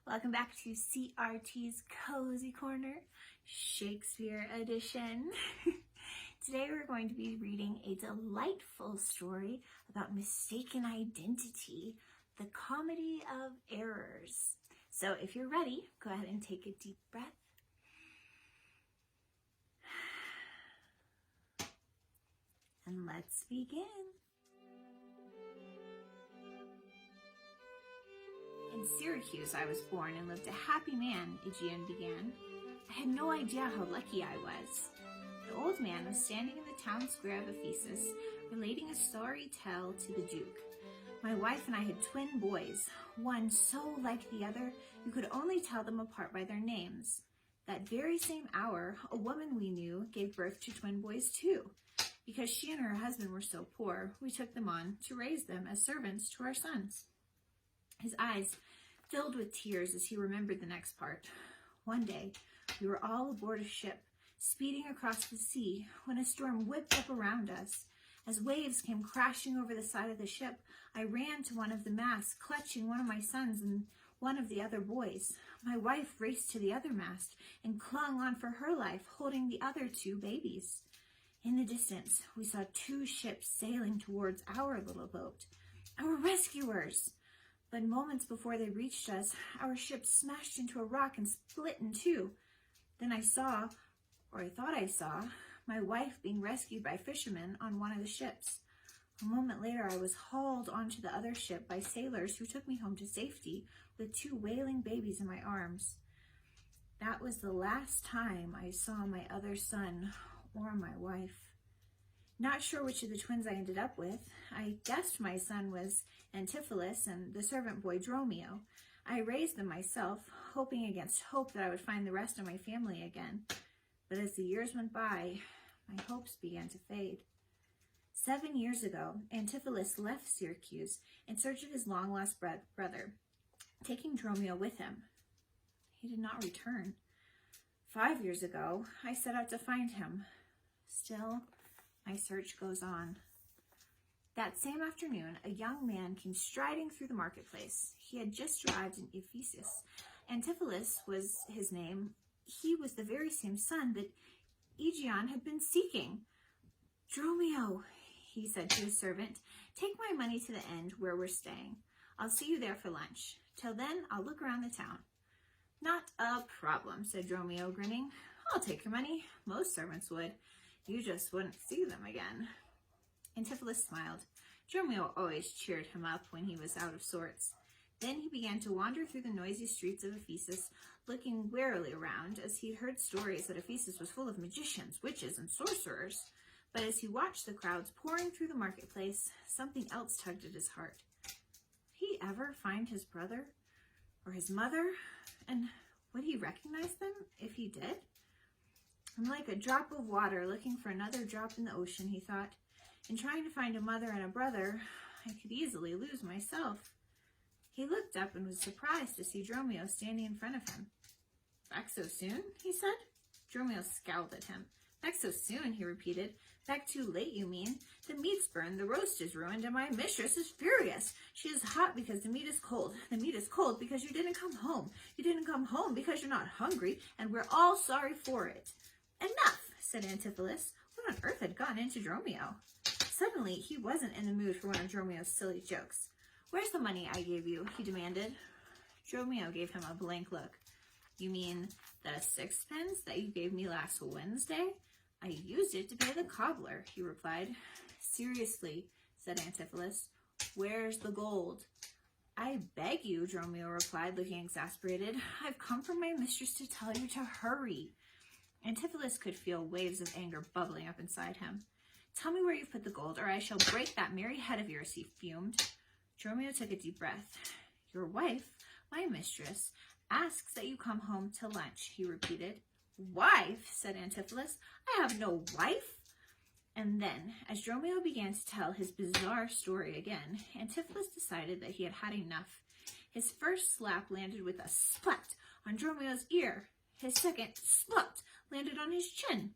Welcome back to CRT's Cozy Corner, Shakespeare Edition. Today we're going to be reading a delightful story about mistaken identity, the comedy of errors. So if you're ready, go ahead and take a deep breath. And let's begin. In Syracuse I was born and lived a happy man, Aegeon began. I had no idea how lucky I was. The old man was standing in the town square of Ephesus, relating a sorry tale to the Duke. My wife and I had twin boys, one so like the other you could only tell them apart by their names. That very same hour, a woman we knew gave birth to twin boys too. Because she and her husband were so poor, we took them on to raise them as servants to our sons. His eyes filled with tears as he remembered the next part. One day, we were all aboard a ship, speeding across the sea, when a storm whipped up around us. As waves came crashing over the side of the ship, I ran to one of the masts, clutching one of my sons and one of the other boys. My wife raced to the other mast and clung on for her life, holding the other two babies. In the distance, we saw two ships sailing towards our little boat. Our rescuers! But moments before they reached us, our ship smashed into a rock and split in two. Then I saw, or I thought I saw, my wife being rescued by fishermen on one of the ships. A moment later, I was hauled onto the other ship by sailors who took me home to safety with two wailing babies in my arms. That was the last time I saw my other son or my wife. Not sure which of the twins I ended up with. I guessed my son was Antipholus and the servant boy Dromio. I raised them myself, hoping against hope that I would find the rest of my family again. But as the years went by, my hopes began to fade. 7 years ago, Antipholus left Syracuse in search of his long-lost brother, taking Dromio with him. He did not return. 5 years ago, I set out to find him. Still, my search goes on. That same afternoon, a young man came striding through the marketplace. He had just arrived in Ephesus. Antipholus was his name. He was the very same son that Aegeon had been seeking. "Dromio," he said to his servant, "take my money to the inn where we're staying. I'll see you there for lunch. Till then, I'll look around the town." "Not a problem," said Dromio, grinning. "I'll take your money. Most servants would. You just wouldn't see them again." Antipholus smiled. Dromio always cheered him up when he was out of sorts. Then he began to wander through the noisy streets of Ephesus, looking warily around, as he'd heard stories that Ephesus was full of magicians, witches, and sorcerers. But as he watched the crowds pouring through the marketplace, something else tugged at his heart. Would he ever find his brother or his mother? And would he recognize them if he did? "I'm like a drop of water looking for another drop in the ocean," he thought. "In trying to find a mother and a brother, I could easily lose myself." He looked up and was surprised to see Dromio standing in front of him. "Back so soon?" he said. Dromio scowled at him. "Back so soon," he repeated. "Back too late, you mean? The meat's burned, the roast is ruined, and my mistress is furious. She is hot because the meat is cold. The meat is cold because you didn't come home. You didn't come home because you're not hungry, and we're all sorry for it." "Enough," said Antipholus. What on earth had gotten into Dromio? Suddenly, he wasn't in the mood for one of Dromio's silly jokes. "Where's the money I gave you?" he demanded. Dromio gave him a blank look. "You mean the 6 pence that you gave me last Wednesday? I used it to pay the cobbler," he replied. "Seriously," said Antipholus, "where's the gold?" "I beg you," Dromio replied, looking exasperated. "I've come from my mistress to tell you to hurry." Antipholus could feel waves of anger bubbling up inside him. "Tell me where you've put the gold, or I shall break that merry head of yours," he fumed. Dromio took a deep breath. "Your wife, my mistress, asks that you come home to lunch," he repeated. "Wife?" said Antipholus. "I have no wife." And then, as Dromio began to tell his bizarre story again, Antipholus decided that he had had enough. His first slap landed with a splat on Dromio's ear. His second splat landed on his chin.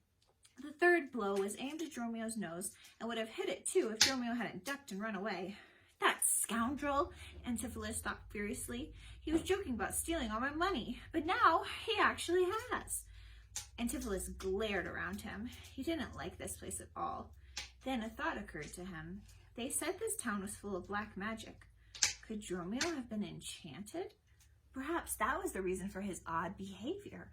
The third blow was aimed at Dromio's nose and would have hit it too if Dromio hadn't ducked and run away. That scoundrel, Antipholus thought furiously. He was joking about stealing all my money, but now he actually has. Antipholus glared around him. He didn't like this place at all. Then a thought occurred to him. They said this town was full of black magic. Could Dromio have been enchanted? Perhaps that was the reason for his odd behavior.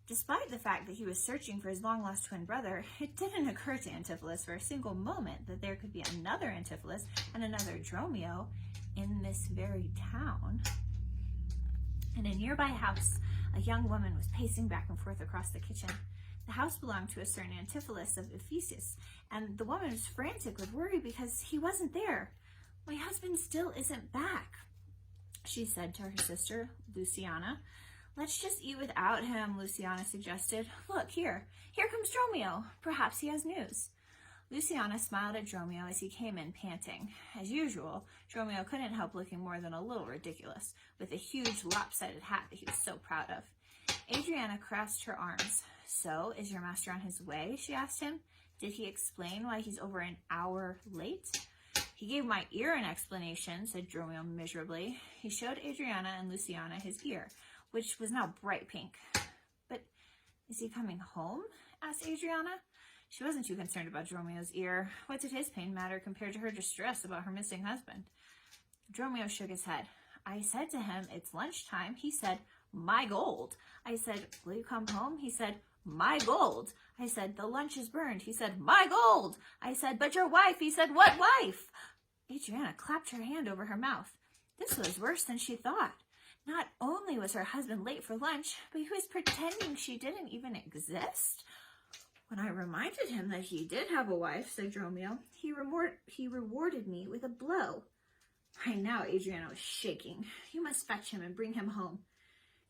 Despite the fact that he was searching for his long-lost twin brother, it didn't occur to Antipholus for a single moment that there could be another Antipholus and another Dromio in this very town. In a nearby house, a young woman was pacing back and forth across the kitchen. The house belonged to a certain Antipholus of Ephesus, and the woman was frantic with worry because he wasn't there. "My husband still isn't back," she said to her sister, Luciana. "Let's just eat without him," Luciana suggested. "Look, here comes Dromio. Perhaps he has news." Luciana smiled at Dromio as he came in panting. As usual, Dromio couldn't help looking more than a little ridiculous, with a huge lopsided hat that he was so proud of. Adriana crossed her arms. "So, is your master on his way?" she asked him. "Did he explain why he's over an hour late?" "He gave my ear an explanation," said Dromio miserably. He showed Adriana and Luciana his ear, which was now bright pink. "But is he coming home?" asked Adriana. She wasn't too concerned about Dromio's ear. What did his pain matter compared to her distress about her missing husband? Dromio shook his head. "I said to him, 'It's lunchtime.' He said, 'My gold.' I said, 'Will you come home?' He said, 'My gold.' I said, 'The lunch is burned.' He said, 'My gold.' I said, 'But your wife.' He said, 'What wife?'" Adriana clapped her hand over her mouth. This was worse than she thought. Not only was her husband late for lunch, but he was pretending she didn't even exist. "When I reminded him that he did have a wife," said Dromio, he rewarded me with a blow." Right now, Adriana was shaking. "You must fetch him and bring him home."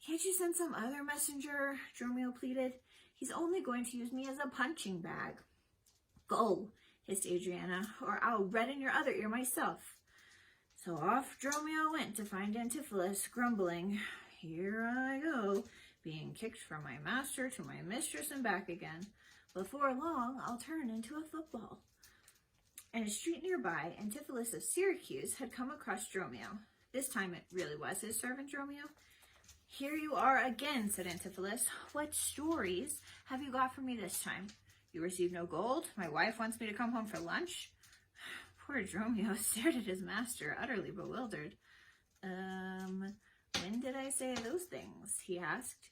"Can't you send some other messenger?" Dromio pleaded. "He's only going to use me as a punching bag." "Go," hissed Adriana, "or I'll redden your other ear myself." So off Dromio went to find Antipholus, grumbling, "Here I go, being kicked from my master to my mistress and back again. Before long, I'll turn into a football." In a street nearby, Antipholus of Syracuse had come across Dromio. This time it really was his servant Dromio. "Here you are again," said Antipholus. "What stories have you got for me this time? You received no gold? My wife wants me to come home for lunch?" Poor Dromio stared at his master, utterly bewildered. When did I say those things?" he asked.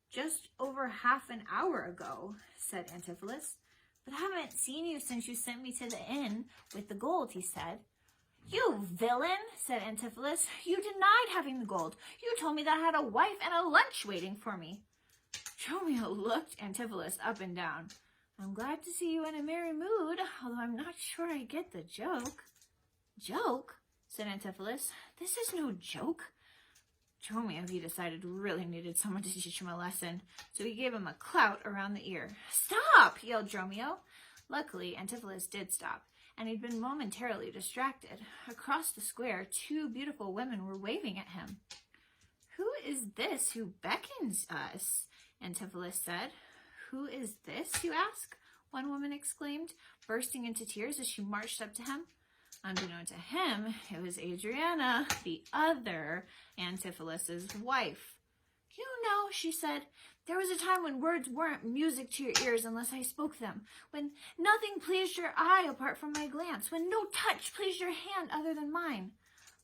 "Just over half an hour ago," said Antipholus. "But I haven't seen you since you sent me to the inn with the gold," he said. "You villain," said Antipholus. "You denied having the gold. You told me that I had a wife and a lunch waiting for me." Dromio looked Antipholus up and down. "I'm glad to see you in a merry mood, although I'm not sure I get the joke." "Joke?" said Antipholus. "This is no joke." Dromio, he decided, really needed someone to teach him a lesson, so he gave him a clout around the ear. "Stop!" yelled Dromio. Luckily, Antipholus did stop, and he'd been momentarily distracted. Across the square, two beautiful women were waving at him. "Who is this who beckons us?" Antipholus said. "Who is this, you ask?" one woman exclaimed, bursting into tears as she marched up to him. Unbeknown to him, it was Adriana, the other Antipholus's wife. "You know," she said, "there was a time when words weren't music to your ears unless I spoke them, when nothing pleased your eye apart from my glance, when no touch pleased your hand other than mine.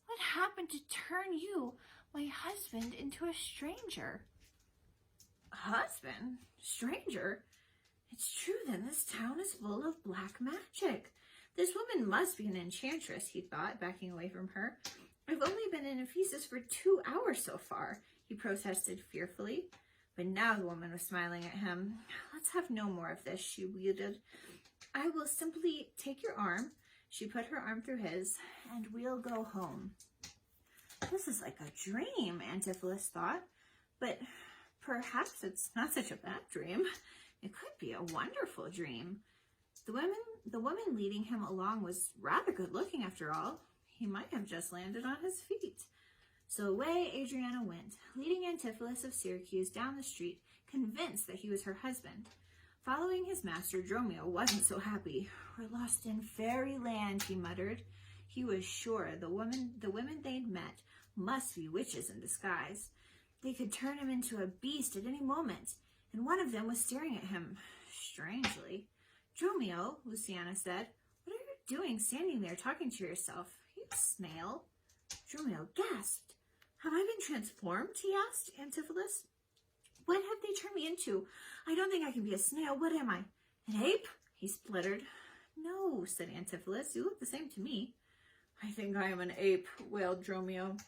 What happened to turn you, my husband, into a stranger?" "Husband? Stranger? It's true then, this town is full of black magic. This woman must be an enchantress," he thought, backing away from her. "I've only been in Ephesus for 2 hours so far," he protested fearfully. But now the woman was smiling at him. "Let's have no more of this," she wheedled. "I will simply take your arm," she put her arm through his, "and we'll go home." This is like a dream, Antipholus thought, but perhaps it's not such a bad dream. It could be a wonderful dream. The woman leading him along was rather good looking after all. He might have just landed on his feet. So away Adriana went, leading Antipholus of Syracuse down the street, convinced that he was her husband. Following his master, Dromio wasn't so happy. "We're lost in fairyland," he muttered. He was sure the women they'd met must be witches in disguise. They could turn him into a beast at any moment, and one of them was staring at him strangely. "Dromio," Luciana said, "what are you doing standing there talking to yourself? You snail." Dromio gasped. "Have I been transformed?" he asked Antipholus. "What have they turned me into? I don't think I can be a snail. What am I? An ape?" he spluttered. "No," said Antipholus. "You look the same to me." "I think I am an ape," wailed Dromio.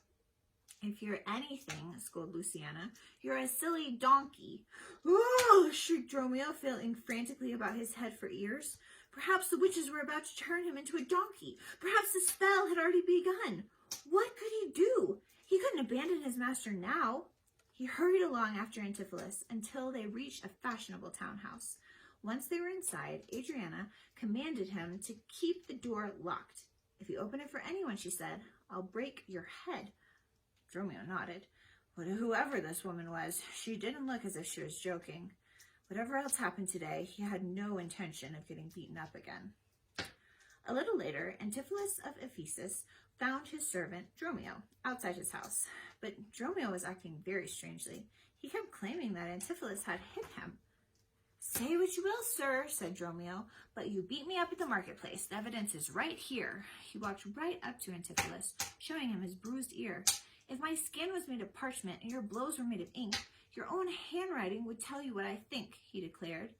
"If you're anything," scolded Luciana, "you're a silly donkey." "Oh!" shrieked Dromio, feeling frantically about his head for ears. Perhaps the witches were about to turn him into a donkey. Perhaps the spell had already begun. What could he do? He couldn't abandon his master now. He hurried along after Antipholus until they reached a fashionable townhouse. Once they were inside, Adriana commanded him to keep the door locked. "If you open it for anyone," she said, "I'll break your head." Dromio nodded. Whoever this woman was, she didn't look as if she was joking. Whatever else happened today, he had no intention of getting beaten up again. A little later, Antipholus of Ephesus found his servant, Dromio, outside his house. But Dromio was acting very strangely. He kept claiming that Antipholus had hit him. "Say what you will, sir," said Dromio, "but you beat me up at the marketplace. The evidence is right here." He walked right up to Antipholus, showing him his bruised ear. "If my skin was made of parchment and your blows were made of ink, your own handwriting would tell you what I think," he declared.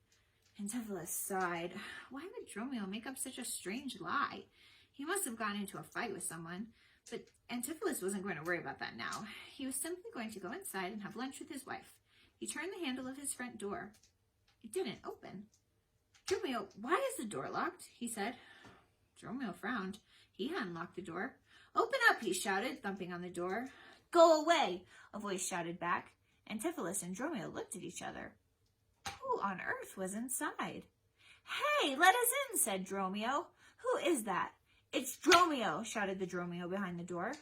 Antipholus sighed. Why would Dromio make up such a strange lie? He must have gotten into a fight with someone. But Antipholus wasn't going to worry about that now. He was simply going to go inside and have lunch with his wife. He turned the handle of his front door. It didn't open. "Dromio, why is the door locked?" he said. Dromio frowned. He hadn't locked the door. "Open up," he shouted, thumping on the door. "Go away," a voice shouted back. Antipholus and Dromio looked at each other. Who on earth was inside? "Hey, let us in," said Dromio. "Who is that?" "It's Dromio," shouted the Dromio behind the door.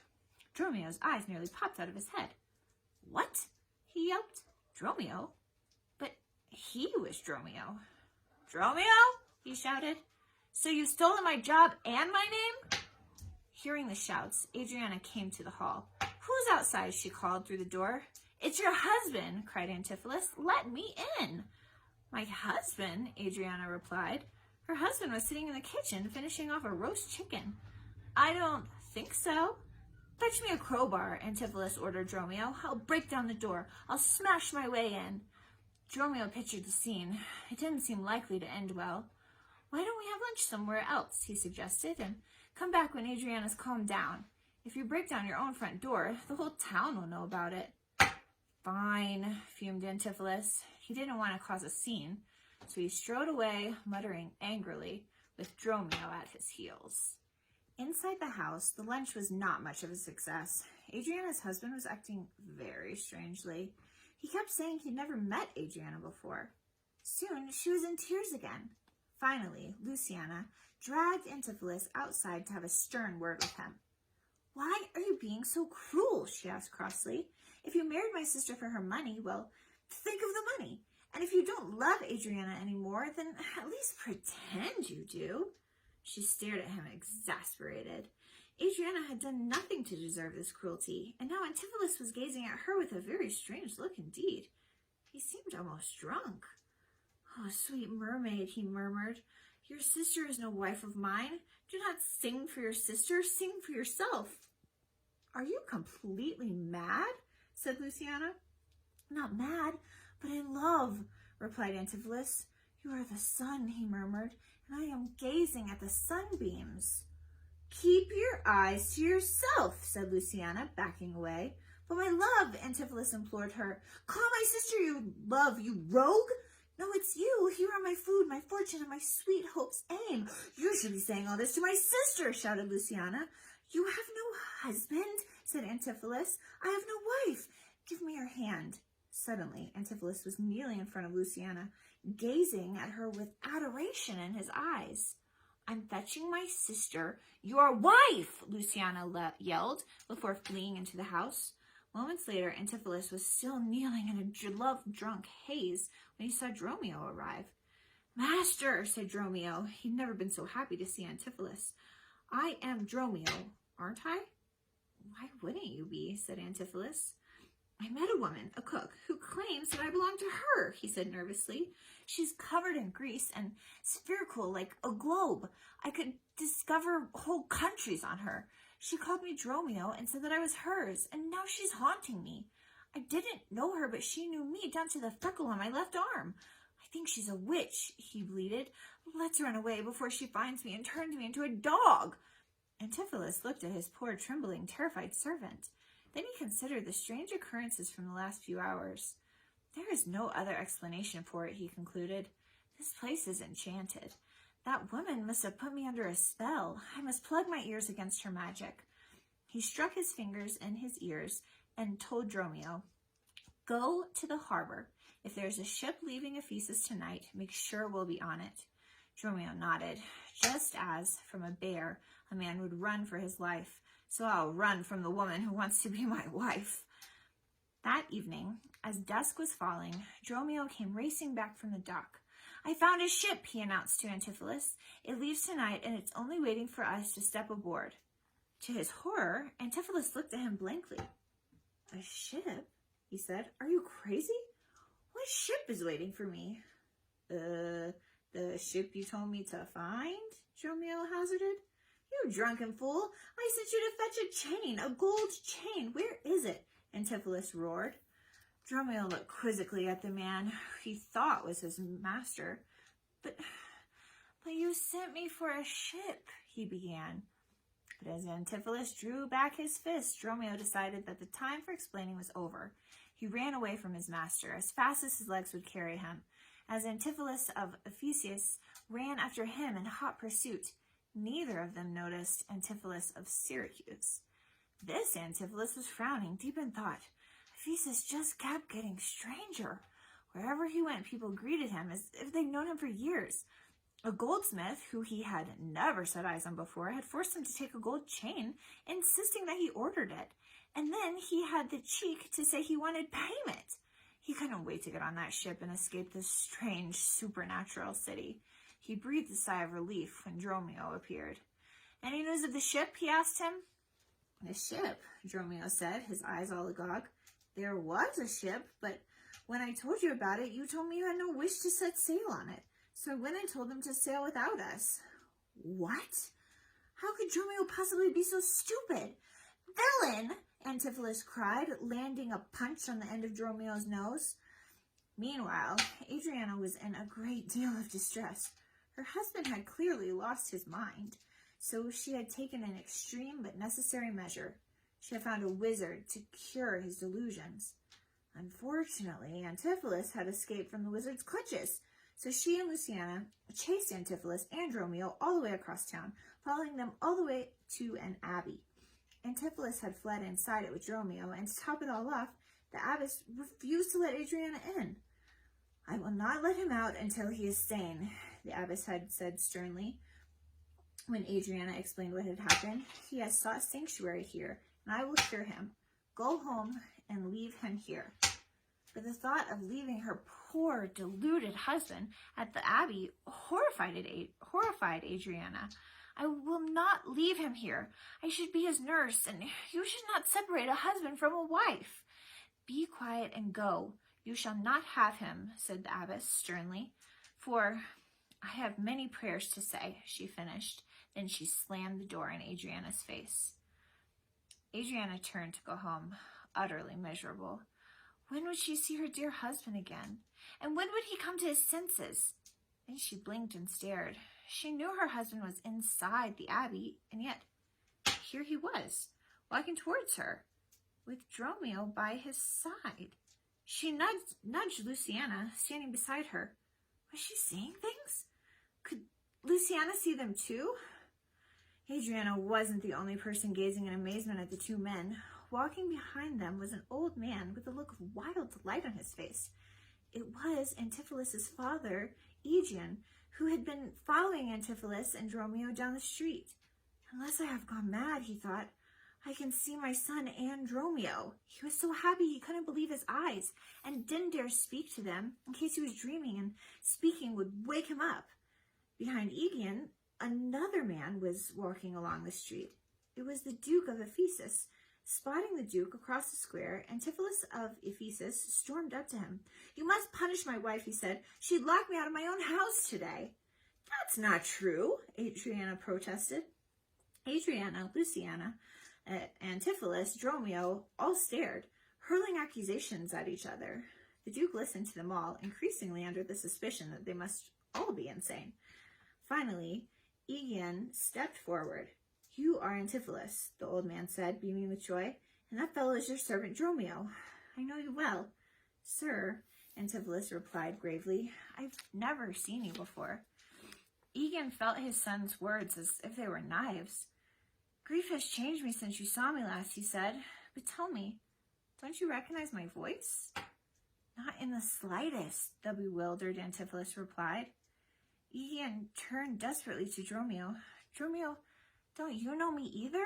Dromio's eyes nearly popped out of his head. "What?" he yelped. "Dromio?" But he was Dromio. "Dromio?" he shouted. "So you've stolen my job and my name?" Hearing the shouts, Adriana came to the hall. "Who's outside?" she called through the door. "It's your husband," cried Antipholus. "Let me in." "My husband?" Adriana replied. Her husband was sitting in the kitchen finishing off a roast chicken. "I don't think so." "Fetch me a crowbar," Antipholus ordered Dromio. "I'll break down the door. I'll smash my way in." Dromio pictured the scene. It didn't seem likely to end well. "Why don't we have lunch somewhere else?" he suggested, "and come back when Adriana's calmed down. If you break down your own front door, the whole town will know about it." "Fine," fumed Antipholus. He didn't want to cause a scene, so he strode away, muttering angrily, with Dromio at his heels. Inside the house, the lunch was not much of a success. Adriana's husband was acting very strangely. He kept saying he'd never met Adriana before. Soon, she was in tears again. Finally, Luciana dragged Antipholus outside to have a stern word with him. "Why are you being so cruel?" she asked crossly. "If you married my sister for her money, well, think of the money. And if you don't love Adriana anymore, then at least pretend you do." She stared at him, exasperated. Adriana had done nothing to deserve this cruelty, and now Antipholus was gazing at her with a very strange look indeed. He seemed almost drunk. "Oh, sweet mermaid," he murmured, "your sister is no wife of mine. Do not sing for your sister, sing for yourself." "Are you completely mad?" said Luciana. "Not mad, but in love," replied Antipholus. "You are the sun," he murmured, "and I am gazing at the sunbeams." "Keep your eyes to yourself," said Luciana, backing away. "But my love," Antipholus implored her. "Call my sister you love, you rogue." "No, it's you. Here are my food, my fortune, and my sweet hope's aim." "You should be saying all this to my sister," shouted Luciana. "You have no husband," said Antipholus. "I have no wife. Give me your hand." Suddenly, Antipholus was kneeling in front of Luciana, gazing at her with adoration in his eyes. "I'm fetching my sister, your wife," Luciana yelled before fleeing into the house. Moments later, Antipholus was still kneeling in a love-drunk haze when he saw Dromio arrive. "Master," said Dromio. He'd never been so happy to see Antipholus. I am Dromio, aren't I? Why wouldn't you be, said Antipholus. I met a woman, a cook, who claims that I belong to her, he said nervously. She's covered in grease and spherical like a globe. I could discover whole countries on her. She called me Dromio and said that I was hers, and now she's haunting me. I didn't know her, but she knew me down to the freckle on my left arm. I think she's a witch, he bleated. Let's run away before she finds me and turns me into a dog. Antipholus looked at his poor, trembling, terrified servant. Then he considered the strange occurrences from the last few hours. There is no other explanation for it, he concluded. This place is enchanted. That woman must have put me under a spell. I must plug my ears against her magic. He struck his fingers in his ears and told Dromio, Go to the harbor. If there's a ship leaving Ephesus tonight, make sure we'll be on it. Dromio nodded. Just as, from a bear, a man would run for his life, so I'll run from the woman who wants to be my wife. That evening, as dusk was falling, Dromio came racing back from the dock. I found a ship, he announced to Antipholus. It leaves tonight, and it's only waiting for us to step aboard. To his horror, Antipholus looked at him blankly. A ship? He said. Are you crazy? What ship is waiting for me? The ship you told me to find? Dromio hazarded. You drunken fool! I sent you to fetch a chain, a gold chain. Where is it? Antipholus roared. Dromio looked quizzically at the man he thought was his master. But you sent me for a ship, he began. But as Antipholus drew back his fist, Dromio decided that the time for explaining was over. He ran away from his master as fast as his legs would carry him. As Antipholus of Ephesus ran after him in hot pursuit, neither of them noticed Antipholus of Syracuse. This Antipholus was frowning, deep in thought. Ephesus just kept getting stranger. Wherever he went, people greeted him as if they'd known him for years. A goldsmith, who he had never set eyes on before, had forced him to take a gold chain, insisting that he ordered it. And then he had the cheek to say he wanted payment. He couldn't wait to get on that ship and escape this strange, supernatural city. He breathed a sigh of relief when Dromio appeared. Any news of the ship? He asked him. The ship, Dromio said, his eyes all agog. There was a ship, but when I told you about it, you told me you had no wish to set sail on it. So I went and told them to sail without us. What? How could Dromio possibly be so stupid? Villain! Antipholus cried, landing a punch on the end of Dromio's nose. Meanwhile, Adriana was in a great deal of distress. Her husband had clearly lost his mind, so she had taken an extreme but necessary measure. She had found a wizard to cure his delusions. Unfortunately, Antipholus had escaped from the wizard's clutches, so she and Susanna chased Antipholus and Dromio all the way across town, following them all the way to an abbey. Antipholus had fled inside it with Dromio, and to top it all off, the abbess refused to let Adriana in. I will not let him out until he is sane, the abbess had said sternly. When Adriana explained what had happened, he has sought sanctuary here, and I will cure him. Go home and leave him here. But the thought of leaving her poor, deluded husband at the abbey horrified Adriana. I will not leave him here. I should be his nurse, and you should not separate a husband from a wife. Be quiet and go. You shall not have him, said the abbess sternly. For I have many prayers to say, she finished. Then she slammed the door in Adriana's face. Adriana turned to go home, utterly miserable. When would she see her dear husband again? And when would he come to his senses? Then she blinked and stared. She knew her husband was inside the abbey, and yet here he was, walking towards her, with Dromio by his side. She nudged Luciana, standing beside her. Was she seeing things? Could Luciana see them too? Adriana wasn't the only person gazing in amazement at the two men. Walking behind them was an old man with a look of wild delight on his face. It was Antipholus' father, Aegeon, who had been following Antipholus and Dromio down the street. Unless I have gone mad, he thought, I can see my son and Dromio. He was so happy he couldn't believe his eyes and didn't dare speak to them in case he was dreaming and speaking would wake him up. Behind Aegeon, another man was walking along the street. It was the Duke of Ephesus. Spotting the Duke across the square, Antipholus of Ephesus stormed up to him. "You must punish my wife," he said. "She locked me out of my own house today." "That's not true," Adriana protested. Adriana, Luciana, Antipholus, Dromio all stared, hurling accusations at each other. The Duke listened to them all, increasingly under the suspicion that they must all be insane. Finally, Aegeon stepped forward. "You are Antipholus," the old man said, beaming with joy, "and that fellow is your servant Dromio. I know you well." "Sir," Antipholus replied gravely, "I've never seen you before." Aegeon felt his son's words as if they were knives. "Grief has changed me since you saw me last," he said. "But tell me, don't you recognize my voice?" "Not in the slightest," the bewildered Antipholus replied. Aegeon turned desperately to Dromio. "Dromio, don't you know me either?"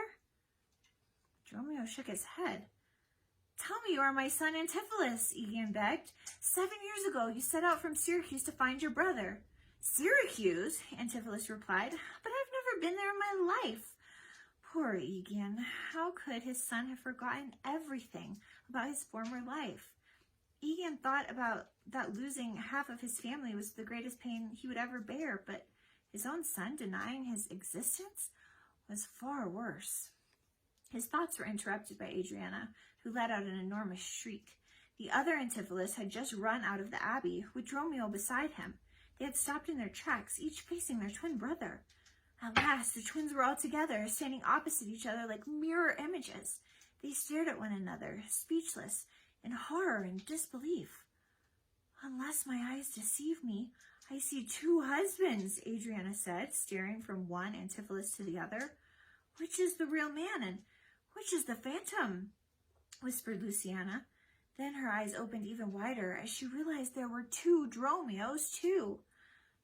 Dromio shook his head. "Tell me you are my son Antipholus," Aegeon begged. 7 years ago you set out from Syracuse to find your brother." "Syracuse?" Antipholus replied. "But I've never been there in my life." Poor Aegeon. How could his son have forgotten everything about his former life? Aegeon thought about that losing half of his family was the greatest pain he would ever bear, but his own son denying his existence was far worse. His thoughts were interrupted by Adriana, who let out an enormous shriek. The other Antipholus had just run out of the abbey, with Dromio beside him. They had stopped in their tracks, each facing their twin brother. At last, the twins were all together, standing opposite each other like mirror images. They stared at one another, speechless, in horror and disbelief. "Unless my eyes deceive me, I see 2 husbands," Adriana said, staring from one Antipholus to the other. "Which is the real man and which is the phantom?" whispered Luciana. Then her eyes opened even wider as she realized there were 2 Dromios, too.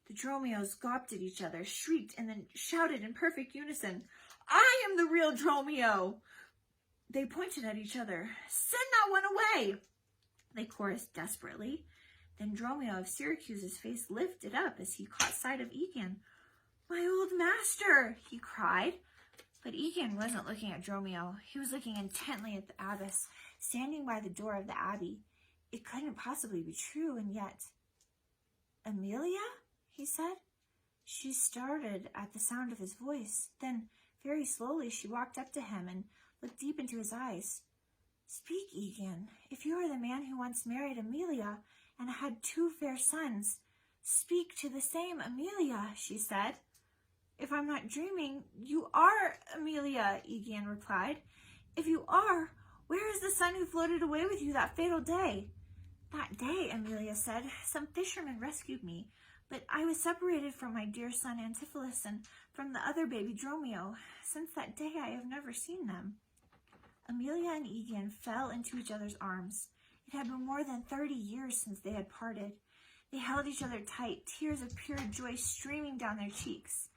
The Dromios gawped at each other, shrieked, and then shouted in perfect unison, "I am the real Dromio!" They pointed at each other. "Send that one away!" they chorused desperately. Then Dromio of Syracuse's face lifted up as he caught sight of Aegeon. "My old master!" he cried. But Aegeon wasn't looking at Dromio. He was looking intently at the abbess, standing by the door of the abbey. It couldn't possibly be true, and yet... "Amelia?" he said. She started at the sound of his voice. Then, very slowly, she walked up to him and looked deep into his eyes. "Speak, Aegeon. If you are the man who once married Amelia and had 2 fair sons, speak to the same Amelia," she said. "If I'm not dreaming, you are Amelia," Aegeon replied. "If you are, where is the son who floated away with you that fatal day?" "That day," Amelia said, "some fishermen rescued me, but I was separated from my dear son Antipholus and from the other baby Dromio. Since that day, I have never seen them." Amelia and Aegeon fell into each other's arms. It had been more than 30 years since they had parted. They held each other tight, tears of pure joy streaming down their cheeks.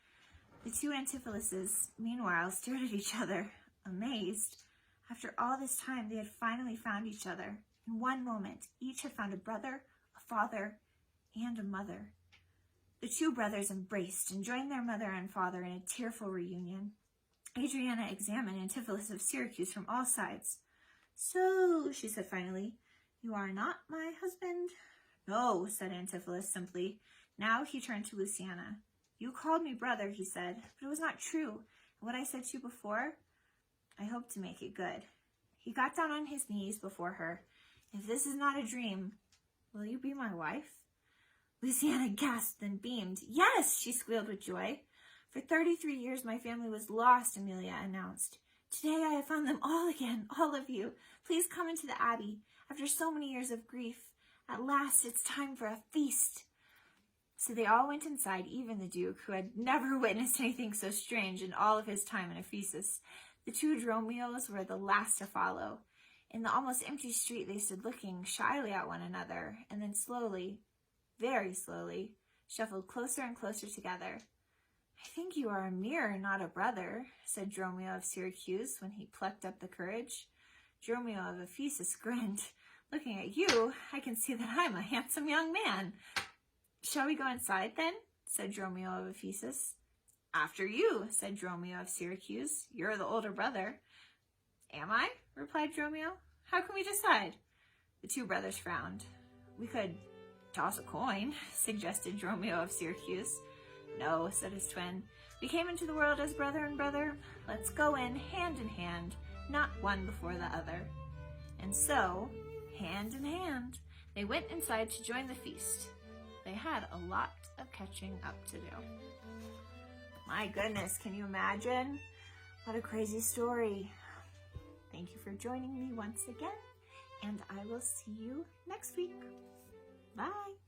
The 2 Antipholuses, meanwhile, stared at each other, amazed. After all this time, they had finally found each other. In one moment, each had found a brother, a father, and a mother. The 2 brothers embraced and joined their mother and father in a tearful reunion. Adriana examined Antipholus of Syracuse from all sides. "So," she said finally, "you are not my husband?" "No," said Antipholus simply. Now he turned to Luciana. "You called me brother," he said, "but it was not true. And what I said to you before, I hope to make it good." He got down on his knees before her. "If this is not a dream, will you be my wife?" Luciana gasped and beamed. "Yes," she squealed with joy. "For 33 years my family was lost," Amelia announced. "Today I have found them all again, all of you. Please come into the abbey. After so many years of grief, at last it's time for a feast." So they all went inside, even the Duke, who had never witnessed anything so strange in all of his time in Ephesus. The 2 Dromios were the last to follow. In the almost empty street they stood looking shyly at one another, and then slowly, very slowly, shuffled closer and closer together. "I think you are a mirror, not a brother," said Dromio of Syracuse when he plucked up the courage. Dromio of Ephesus grinned. "Looking at you, I can see that I'm a handsome young man." "Shall we go inside then?" said Dromio of Ephesus. After you, said Dromio of Syracuse. You're the older brother. Am I? Replied Dromio. How can we decide? The two brothers frowned. We could toss a coin, suggested Dromio of Syracuse. No, said his twin. We came into the world as brother and brother. Let's go in hand, not one before the other. And so, hand in hand, they went inside to join the feast. They had a lot of catching up to do. My goodness, can you imagine? What a crazy story. Thank you for joining me once again, and I will see you next week. Bye.